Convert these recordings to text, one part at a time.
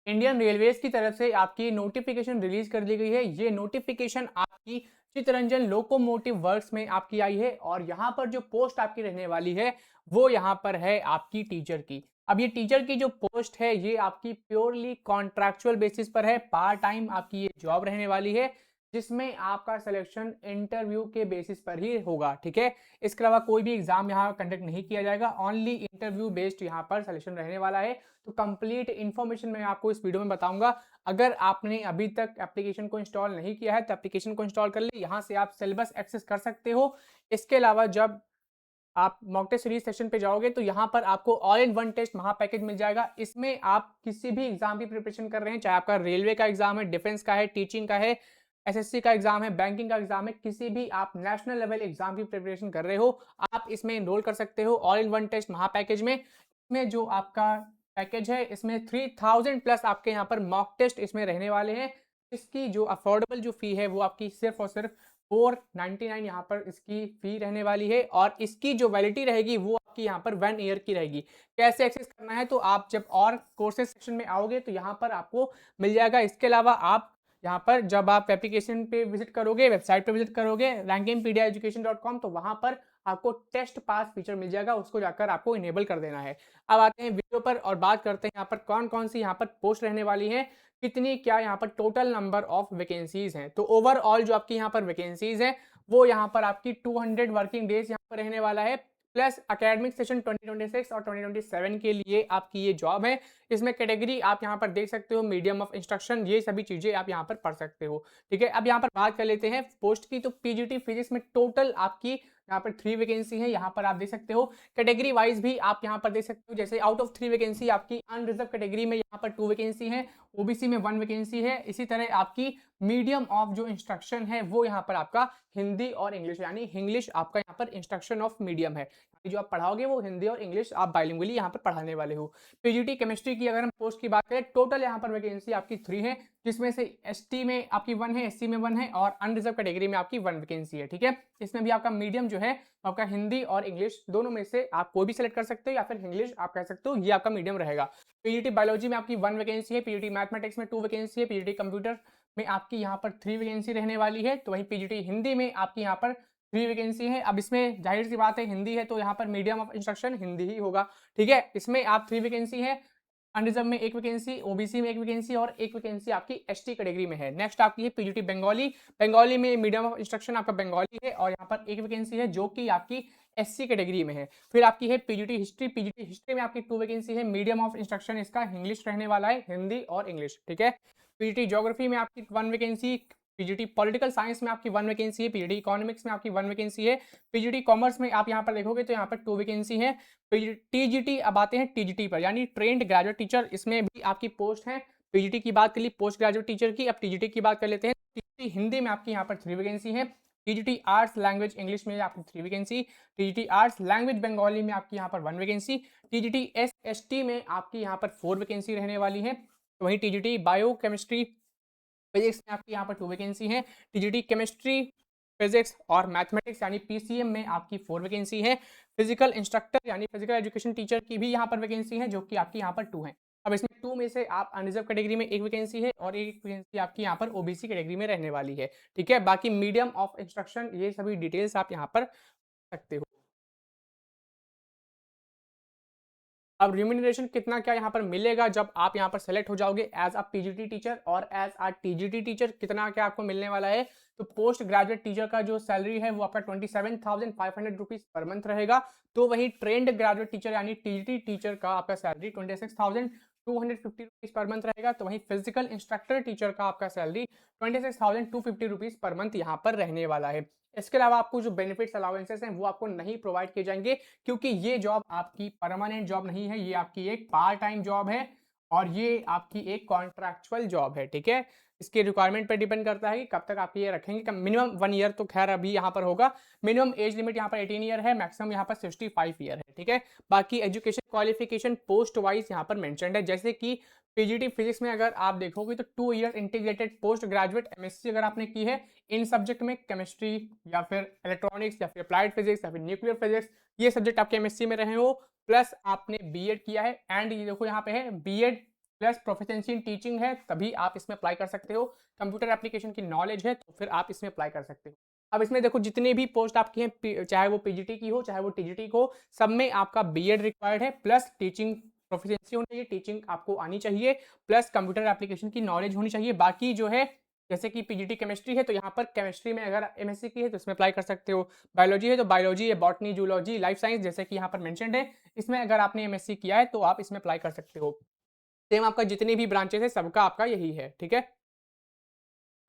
Indian railways की तरफ से आपकी नोटिफिकेशन रिलीज कर दी गई है। ये नोटिफिकेशन आपकी चित्तरंजन लोकोमोटिव वर्क्स में आपकी आई है और यहाँ पर जो पोस्ट आपकी रहने वाली है वो यहाँ पर है आपकी टीचर की। अब ये टीचर की जो पोस्ट है ये आपकी प्योरली कॉन्ट्रैक्चुअल बेसिस पर है, पार्ट टाइम आपकी ये जॉब रहने वाली है, जिसमें आपका सिलेक्शन इंटरव्यू के बेसिस पर ही होगा। ठीक है, इसके अलावा कोई भी एग्जाम यहाँ कंडक्ट नहीं किया जाएगा, ओनली इंटरव्यू बेस्ड यहाँ पर सिलेक्शन रहने वाला है। तो कंप्लीट इन्फॉर्मेशन मैं आपको इस वीडियो में बताऊंगा। अगर आपने अभी तक एप्लीकेशन को इंस्टॉल नहीं किया है तो एप्लीकेशन को इंस्टॉल कर ले, यहाँ से आप सिलेबस एक्सेस कर सकते हो। इसके अलावा जब आप मॉक टेस्ट सीरीज सेशन पे जाओगे तो यहाँ पर आपको ऑल इन वन टेस्ट महा पैकेज मिल जाएगा। इसमें आप किसी भी एग्जाम की प्रिपरेशन कर रहे हैं, चाहे आपका रेलवे का एग्जाम है, डिफेंस का है, टीचिंग का है, एसएससी का एग्जाम है, बैंकिंग का एग्जाम है, किसी भी आप नेशनल लेवल एग्जाम की प्रिपरेशन कर रहे हो, आप इसमें एनरोल कर सकते हो ऑल इन वन टेस्ट महा पैकेज में। इसमें जो आपका पैकेज है इसमें 3000 प्लस आपके यहाँ पर मॉक टेस्ट इसमें रहने वाले हैं। इसकी जो अफोर्डेबल जो फी है वो आपकी सिर्फ और सिर्फ 499 यहाँ पर इसकी फी रहने वाली है और इसकी जो वैलिडिटी रहेगी वो आपकी यहाँ पर 1 ईयर की रहेगी। कैसे एक्सेस करना है, तो आप जब और कोर्सेज सेक्शन में आओगे तो यहाँ पर आपको मिल जाएगा। इसके अलावा आप यहाँ पर जब आप एप्लीकेशन पे विजिट करोगे, वेबसाइट पे विजिट करोगे rankingpediaeducation.com, तो वहाँ पर आपको टेस्ट पास फीचर मिल जाएगा, उसको जाकर आपको इनेबल कर देना है। अब आते हैं वीडियो पर और बात करते हैं यहाँ पर कौन कौन सी यहाँ पर पोस्ट रहने वाली है, कितनी क्या यहाँ पर टोटल नंबर ऑफ वैकेंसीज हैं। तो ओवरऑल जो आपकी यहाँ पर वैकेंसीज हैं वो यहाँ पर आपकी 200 वर्किंग डेज यहाँ पर रहने वाला है, प्लस एकेडमिक सेशन 2026 और 2027 के लिए आपकी ये जॉब है। इसमें कैटेगरी आप यहाँ पर देख सकते हो, मीडियम ऑफ इंस्ट्रक्शन, ये सभी चीजें आप यहाँ पर पढ़ सकते हो। ठीक है, अब यहाँ पर बात कर लेते हैं पोस्ट की। तो पीजीटी फिजिक्स में टोटल आपकी यहाँ पर 3 वैकेंसी है, यहाँ पर आप देख सकते हो। कैटेगरी वाइज भी आप यहाँ पर देख सकते हो, जैसे आउट ऑफ 3 वैकेंसी आपकी अनरिजर्व कैटेगरी में यहाँ पर 2 वैकेंसी है, ओबीसी में 1 वैकेंसी है। इसी तरह आपकी मीडियम ऑफ जो इंस्ट्रक्शन है वो यहाँ पर आपका हिंदी और इंग्लिश, यानी इंग्लिश आपका यहाँ पर इंस्ट्रक्शन ऑफ मीडियम है, जो आप पढ़ाओगे वो हिंदी और इंग्लिश आप बाइलिंगुअली यहाँ पर पढ़ाने वाले हो। पीजीटी केमिस्ट्री की अगर हम पोस्ट की बात करें, टोटल यहाँ पर वैकेंसी आपकी 3 है, जिसमें से एसटी में आपकी 1 है, एससी में 1 है और अनरिजर्व कैटेगरी में आपकी 1 वैकेंसी है। ठीक है, इसमें भी आपका मीडियम जो है आपका हिंदी और इंग्लिश दोनों में से आप कोई भी सिलेक्ट कर सकते हो या फिर इंग्लिश आप कह सकते हो, ये आपका मीडियम रहेगा। पीजीटी बायोलॉजी में आपकी 1 वैकेंसी है, पीजीटी मैथमेटिक्स में 2 वैकेंसी है, पीजीटी कंप्यूटर में आपकी यहाँ पर 3 वैकेंसी रहने वाली है। तो वहीं पीजीटी हिंदी में आपकी यहाँ पर 3 वैकेंसी है। अब इसमें जाहिर सी बात है हिंदी है तो यहाँ पर मीडियम ऑफ इंस्ट्रक्शन हिंदी ही होगा। ठीक है, इसमें आप 3 वैकेंसी है, अनरिजर्व में 1 वैकेंसी, ओबीसी में 1 वैकेंसी और 1 वैकेंसी आपकी एसटी कैटेगरी में है। नेक्स्ट आपकी है पीजीटी बंगाली, बंगाली में मीडियम ऑफ इंस्ट्रक्शन आपका बंगाली है और यहाँ पर 1 वैकेंसी है जो कि आपकी एससी कैटेगरी में है। फिर आपकी है पीजीटी हिस्ट्री, पीजीटी हिस्ट्री में आपकी 2 वैकेंसी है, मीडियम ऑफ इंस्ट्रक्शन इसका इंग्लिश रहने वाला है, हिंदी और इंग्लिश। ठीक है, पीजीटी ज्योग्राफी में आपकी 1 वैकेंसी, पीजीटी पॉलिटिकल साइंस में आपकी 1 वैकेंसी है, पीजीटी इकोनॉमिक्स में आपकी 1 वैकेंसी है, पीजीटी कॉमर्स में आप यहाँ पर देखोगे तो यहाँ पर 2 वैकेंसी है। टीजीटी, अब आते हैं टीजीटी पर, यानी ट्रेंड ग्रेजुएट टीचर, इसमें भी आपकी पोस्ट है। पीजीटी की बात कर ली पोस्ट ग्रेजुएट टीचर की, अब टीजीटी की बात कर लेते हैं। टीजीटी हिंदी में आपकी यहाँ पर 3 वैकेंसी है, टीजीटी आर्ट्स लैंग्वेज इंग्लिश में आपकी 3 vacancy, TGT arts language Bengali में आपकी यहाँ पर 1 वैकेंसी, टीजीटी एसएसटी में आपकी यहाँ पर 4 वैकेंसी रहने वाली है। तो वहीं टीजीटी बायो केमिस्ट्री फिजिक्स में आपकी यहाँ पर 2 वैकेंसी है, टीजीटी केमिस्ट्री फिजिक्स और मैथमेटिक्स यानी पीसीएम में आपकी 4 वैकेंसी है, फिजिकल इंस्ट्रक्टर यानी फिजिकल एजुकेशन टीचर की भी यहाँ पर वैकेंसी है जो कि आपकी यहाँ पर 2 है। अब इसमें 2 में से आप अनरिजर्व कैटेगरी में 1 वैकेंसी है और 1 वैकेंसी आपकी यहाँ पर ओबीसी कैटेगरी में रहने वाली है। ठीक है, बाकी मीडियम ऑफ इंस्ट्रक्शन ये सभी डिटेल्स आप यहाँ पर सकते हो। अब रिम्यूनरेशन कितना क्या यहाँ पर मिलेगा जब आप यहाँ पर सेलेक्ट हो जाओगे एज अ पीजीटी टीचर और एज अ टीजीटी टीचर, कितना क्या आपको मिलने वाला है। तो पोस्ट ग्रेजुएट टीचर का जो सैलरी है वो आपका 27,500 रुपीज पर मंथ रहेगा। तो वही ट्रेंड ग्रेजुएट टीचर यानी टीजीटी टीचर का आपका सैलरी 26,250 रुपीज पर मंथ रहेगा। तो वही फिजिकल इंस्ट्रक्टर टीचर का आपका सैलरी 26,250 रुपीज पर मंथ यहाँ पर रहने वाला है। इसके अलावा आपको जो बेनिफिट्स अलाउंसेस हैं वो आपको नहीं प्रोवाइड किए जाएंगे, क्योंकि ये जॉब आपकी परमानेंट जॉब नहीं है, ये आपकी एक पार्ट टाइम जॉब है और ये आपकी एक कॉन्ट्रैक्चुअल जॉब है। ठीक है, इसके रिक्वायरमेंट पर डिपेंड करता है कि कब तक आप ये रखेंगे। मिनिमम 1 ईयर तो खैर अभी यहाँ पर होगा, मिनिमम एज लिमिट यहाँ पर 18 ईयर है, मैक्सिमम यहाँ पर 65 ईयर है। ठीक है, बाकी एजुकेशन क्वालिफिकेशन पोस्ट वाइज यहाँ पर मेंशन्ड है, जैसे कि पीजीटी फिजिक्स में अगर आप देखोगे तो 2 year integrated post graduate MSc अगर आपने की है इन सब्जेक्ट में, केमिस्ट्री या फिर इलेक्ट्रॉनिक्स या फिर अप्लाइड फिजिक्स या फिर न्यूक्लियर फिजिक्स, ये सब्जेक्ट आपके एमएससी में रहे हो, प्लस आपने बीएड किया है, एंड ये देखो यहाँ पे है BEd plus proficiency in teaching है तभी आप इसमें अप्लाई कर सकते हो। कंप्यूटर एप्लीकेशन की नॉलेज है तो फिर आप इसमें अप्लाई कर सकते हो। अब इसमें देखो जितने भी पोस्ट आपकी हैं, चाहे वो पीजीटी की हो चाहे वो टीजीटी की हो, सब में आपका बीएड रिक्वायर्ड है, प्लस टीचिंग प्रोफिशिएंसी होनी चाहिए, टीचिंग आपको आनी चाहिए, प्लस कंप्यूटर एप्लीकेशन की नॉलेज होनी चाहिए। बाकी जो है जैसे कि पीजीटी केमिस्ट्री है तो यहाँ पर केमिस्ट्री में अगर एमएससी की है तो इसमें अप्लाई कर सकते हो। बायोलॉजी है तो बायोलॉजी है, बॉटनी, जूलॉजी, लाइफ साइंस जैसे कि यहाँ पर मेंशन्ड है, इसमें अगर आपने एमएससी किया है तो आप इसमें अप्लाई कर सकते हो। सेम आपका जितने भी ब्रांचेस है सबका आपका यही है, ठीक है।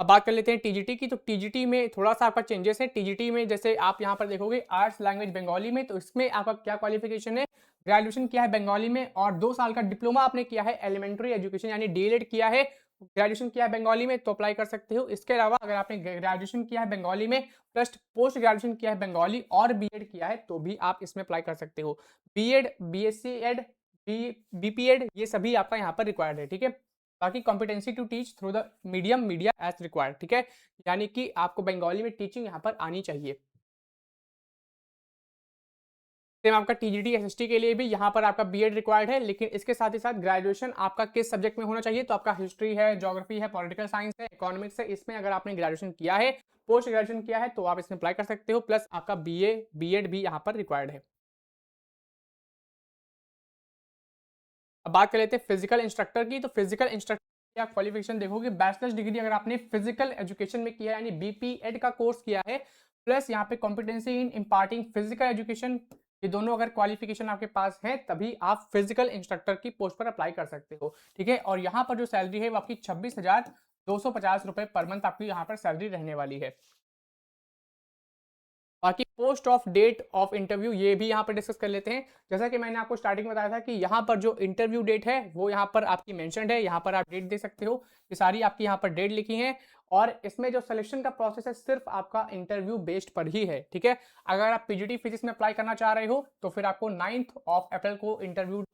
अब बात कर लेते हैं टीजीटी की, तो टीजीटी में थोड़ा-सा आपका चेंजेस है। टीजीटी में जैसे आप यहाँ पर देखोगे आर्ट्स लैंग्वेज बंगाली में, तो इसमें आपका क्या क्वालिफिकेशन है, ग्रेजुएशन किया है बंगाली में और 2 साल का डिप्लोमा आपने किया है एलिमेंट्री एजुकेशन यानी डीएलएड किया है, ग्रेजुएशन किया है बंगाली में तो अप्लाई कर सकते हो। इसके अलावा अगर आपने ग्रेजुएशन किया है बंगाली में प्लस पोस्ट ग्रेजुएशन किया है बंगाली और बीएड किया है तो भी आप इसमें अप्लाई कर सकते हो। बीएड, बीएससी एड, बीपीएड ये सभी आपका यहाँ पर रिक्वायर्ड है, ठीक है। बाकी competency to teach through the medium media as required, ठीक है, यानी कि आपको बंगाली में टीचिंग यहाँ पर आनी चाहिए। सेम आपका टीजीटी एसएसटी के लिए भी यहाँ पर आपका बीएड रिक्वायर्ड है, लेकिन इसके साथ ही साथ ग्रेजुएशन आपका किस सब्जेक्ट में होना चाहिए, तो आपका हिस्ट्री है, ज्योग्राफी है, पॉलिटिकल साइंस है, इकोनॉमिक्स है, इसमें अगर आपने ग्रेजुएशन किया है, पोस्ट ग्रेजुएशन किया है तो आप इसमें अप्लाई कर सकते हो, प्लस आपका बीए बीएड भी यहाँ पर रिक्वायर्ड है। अब बात कर लेते हैं फिजिकल इंस्ट्रक्टर की, तो फिजिकल इंस्ट्रक्टर की आप क्वालिफिकेशन देखोगे बैचलर्स डिग्री अगर आपने फिजिकल एजुकेशन में किया है यानी बीपीएड का कोर्स किया है, प्लस यहाँ पे कॉम्पिटेंसी इन इम्पार्टिंग फिजिकल एजुकेशन, ये दोनों अगर क्वालिफिकेशन आपके पास है तभी आप फिजिकल इंस्ट्रक्टर की पोस्ट पर अप्लाई कर सकते हो, ठीक है। और यहाँ पर जो सैलरी है वो आपकी 26,250 रुपए पर मंथ आपकी यहाँ पर सैलरी रहने वाली है। बाकी post of date of interview ये भी यहाँ पर डिस्कस कर लेते हैं। जैसा कि मैंने आपको स्टार्टिंग में बताया था कि यहाँ पर जो इंटरव्यू डेट है वो यहाँ पर आपकी मेंशन्ड है, यहाँ पर आप डेट दे सकते हो, ये सारी आपकी यहाँ पर डेट लिखी है। और इसमें जो सिलेक्शन का प्रोसेस है सिर्फ आपका इंटरव्यू बेस्ड पर ही है, ठीक है। अगर आप पीजीटी फिजिक्स में अप्लाई करना चाह रहे हो तो फिर आपको 9 अप्रैल को इंटरव्यू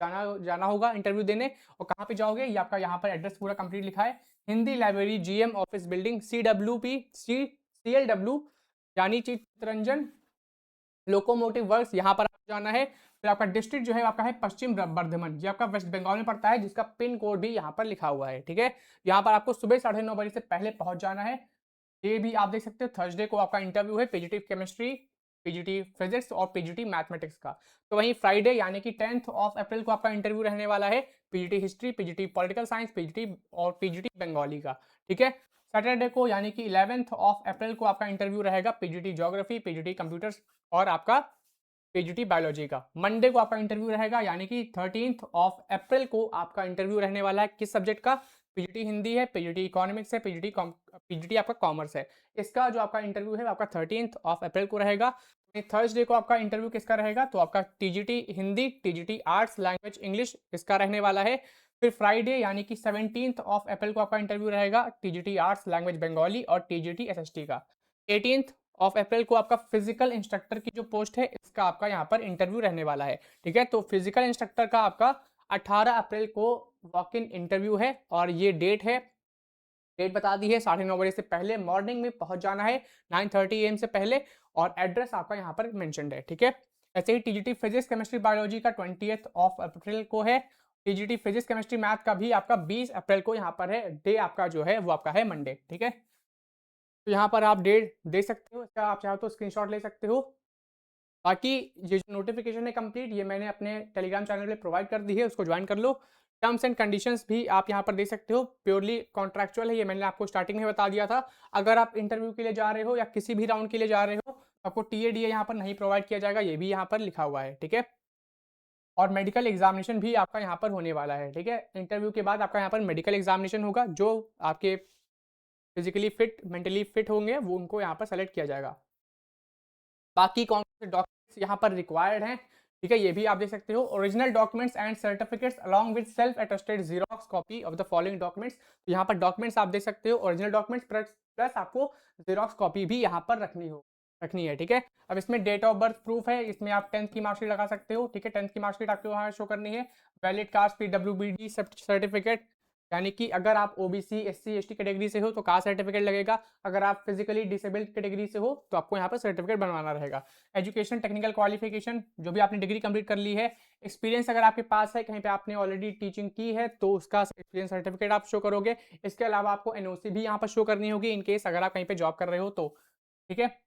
जाना होगा इंटरव्यू देने। और कहाँ पे जाओगे, ये आपका यहाँ पर एड्रेस पूरा कंप्लीट लिखा है, Hindi library GM office building CWP यानी चित्तरंजन लोकोमोटिव वर्क्स, यहाँ पर आपको जाना है। फिर आपका डिस्ट्रिक्ट जो है आपका है पश्चिम बर्धमान, ये आपका वेस्ट बंगाल में पड़ता है, जिसका पिन कोड भी यहाँ पर लिखा हुआ है, ठीक है। यहाँ पर आपको सुबह 9:30 बजे से पहले पहुंच जाना है। ये भी आप देख सकते हो थर्सडे को आपका इंटरव्यू है पीजीटी केमिस्ट्री, पीजीटी फिजिक्स और पीजीटी मैथमेटिक्स का। तो वहीं फ्राइडे यानी कि 10 अप्रैल को आपका इंटरव्यू रहने वाला है PGT history, PGT political science, PGT और पीजीटी बंगाली का, ठीक है। सैटरडे को यानी कि 11 अप्रैल को आपका इंटरव्यू रहेगा पीजीटी ज्योग्राफी, पीजीटी कंप्यूटर्स और आपका पीजीटी बायोलॉजी का। मंडे को आपका इंटरव्यू रहेगा यानी कि 13 अप्रैल को आपका इंटरव्यू रहने वाला है किस सब्जेक्ट का, पीजीटी हिंदी है, पीजीटी इकोनॉमिक्स है, पीजीटी आपका कॉमर्स है। इसका जो आपका इंटरव्यू है आपका 13 अप्रैल को रहेगा। थर्सडे को आपका इंटरव्यू किसका रहेगा, तो आपका TGT Hindi, TGT arts language English इसका रहने वाला है। फिर फ्राइडे यानी कि 17 अप्रैल को आपका इंटरव्यू रहेगा टीजीटी आर्ट्स लैंग्वेज बंगाली और टीजीटी एसएसटी का। 18 अप्रैल को आपका फिजिकल इंस्ट्रक्टर की जो पोस्ट है इसका आपका यहाँ पर इंटरव्यू रहने वाला है, ठीक है। तो फिजिकल इंस्ट्रक्टर का आपका 18 अप्रैल को वॉक इन इंटरव्यू है और ये डेट है, डेट बता दी है 9:30 बजे से पहले मॉर्निंग में पहुंच जाना है 9:30 AM से पहले, और एड्रेस आपका यहाँ पर मेंशन्ड है, ठीक है। ऐसे ही टीजीटी फिजिक्स केमिस्ट्री बायोलॉजी का 20 अप्रैल को है, टीजीटी फिजिक्स केमिस्ट्री मैथ का भी आपका 20 अप्रैल को यहाँ पर है, डे आपका जो है वो आपका है मंडे, ठीक है। तो यहाँ पर आप डेट दे सकते हो, इसका आप चाहो तो स्क्रीनशॉट ले सकते हो। बाकी ये जो नोटिफिकेशन है कंप्लीट ये मैंने अपने टेलीग्राम चैनल पे प्रोवाइड कर दी है, उसको ज्वाइन कर लो। टर्म्स एंड कंडीशंस भी आप यहाँ पर दे सकते हो, प्योरली कॉन्ट्रैक्चुअल है, ये मैंने आपको स्टार्टिंग में बता दिया था। अगर आप इंटरव्यू के लिए जा रहे हो या किसी भी राउंड के लिए जा रहे हो आपको टीएडीए यहाँ पर नहीं प्रोवाइड किया जाएगा, ये भी यहाँ पर लिखा हुआ है, ठीक है। और मेडिकल एग्जामिनेशन भी आपका यहाँ पर होने वाला है, ठीक है। इंटरव्यू के बाद आपका यहाँ पर मेडिकल एग्जामिनेशन होगा, जो आपके फिजिकली फिट मेंटली फिट होंगे वो उनको यहाँ पर सेलेक्ट किया जाएगा। बाकी कौन से डॉक्यूमेंट्स यहाँ पर रिक्वायर्ड हैं, ठीक है, ये भी आप देख सकते हो। Original documents and certificates along with self attested xerox copy of the following documents, तो यहाँ पर डॉक्यूमेंट्स आप देख सकते हो, ओरिजिनल डॉक्यूमेंट्स प्लस आपको जीरोक्स कॉपी भी यहाँ पर रखनी है, ठीक है। अब इसमें डेट ऑफ बर्थ प्रूफ है, इसमें आप 10th की मार्कशीट लगा सकते हो, ठीक है, 10th की मार्कशीट आपको वहाँ शो करनी है। वैलिड कास्ट PWBD सर्टिफिकेट यानी कि अगर आप ओबीसी एससी एसटी कैटेगरी से हो तो कास्ट सर्टिफिकेट लगेगा, अगर आप फिजिकली डिसेबल्ड कैटेगरी से हो तो आपको यहाँ पर सर्टिफिकेट बनवाना रहेगा। एजुकेशन, टेक्निकल क्वालिफिकेशन, जो भी आपने डिग्री कंप्लीट कर ली है, एक्सपीरियंस अगर आपके पास है, कहीं पे आपने ऑलरेडी टीचिंग की है तो उसका एक्सपीरियंस सर्टिफिकेट आप शो करोगे। इसके अलावा आपको एनओसी भी यहाँ पर शो करनी होगी इन केस अगर आप कहीं पे जॉब कर रहे हो तो, ठीक है।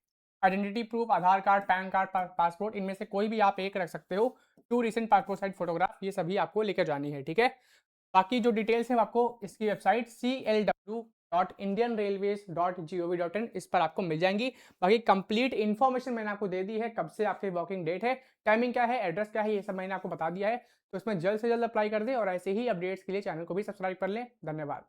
आइडेंटिटी प्रूफ, आधार कार्ड, पैन कार्ड, पासपोर्ट, इनमें से कोई भी आप एक रख सकते हो। 2 रिसेंट पासपोर्ट साइज फोटोग्राफ, ये सभी आपको लेकर जानी है, ठीक है। बाकी जो डिटेल्स है आपको इसकी वेबसाइट clw.indianrailways.gov.in इस पर आपको मिल जाएंगी। बाकी कंप्लीट इन्फॉर्मेशन मैंने आपको दे दी है, कब से आपकी वर्किंग डेट है, टाइमिंग क्या है, एड्रेस क्या है, ये सब मैंने आपको बता दिया है। तो इसमें जल्द से जल्द अप्लाई कर दें और ऐसे ही अपडेट्स के लिए चैनल को भी सब्सक्राइब कर लें। धन्यवाद।